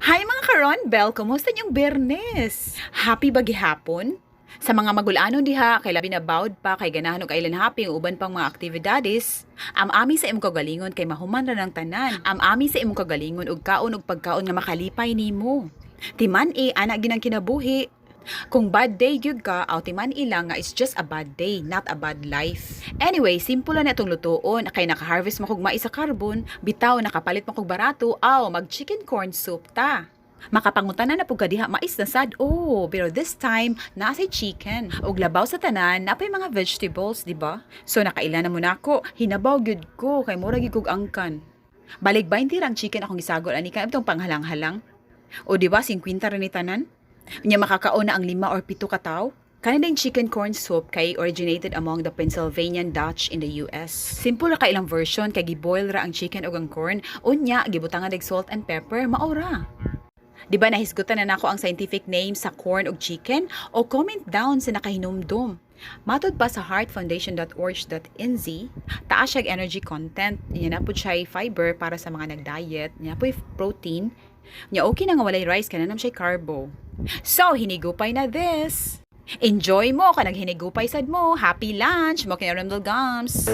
Hi mga karon, Bel, kumusta niyong Bernes? Happy ba gihapon? Sa mga magulanon diha, kay labi na bawd pa, kay ganahan og island hopping, uban pang mga aktibidades, am-ami sa imong kagalingon kay mahuman ra ng tanan. Am-ami sa imong kagalingon og kaon ug pagkaon nga makalipay nimo. Timan ana ginang kinabuhi. Kung bad day gyud ka, aw timan ilang nga it's just a bad day, not a bad life. Anyway, simple lang na itong lutoon. Kay naka-harvest mo kog mais sa carbon, bitaw nakapalit mo kog barato, aw mag chicken corn soup ta. Makapangutanan na pug kadiha mais na sad. Oh, pero this time nasa chicken ug labaw sa tanan napay mga vegetables, di ba? So nakaila na mo nako, hinabaw gyud ko kay mura gyud kog angkan. Balik 20 rang chicken akong gisagol ani kan itong panghalang-halang. O di ba 50 ra ni tanan? Nya makakaon na ang 5 or 7 ka tawo. Kanadang chicken corn soup kay originated among the Pennsylvanian Dutch in the US. Simple ra ka ilang version kay giboil ra ang chicken ug ang corn, unya gibutangan og salt and pepper, maura. Di ba nahisgutan na nako ang scientific name sa corn ug chicken? O comment down sa nakahinumdum. Matod pa sa heartfoundation.org.nz, taas siya energy content, niya na po siya fiber para sa mga nag-diet, niya po protein, niya okay na nga walay rice, kananam siya carbo. So, hinigupay na this! Enjoy mo ka naghinigupay sad mo. Happy lunch! Mo kinaramdal gums!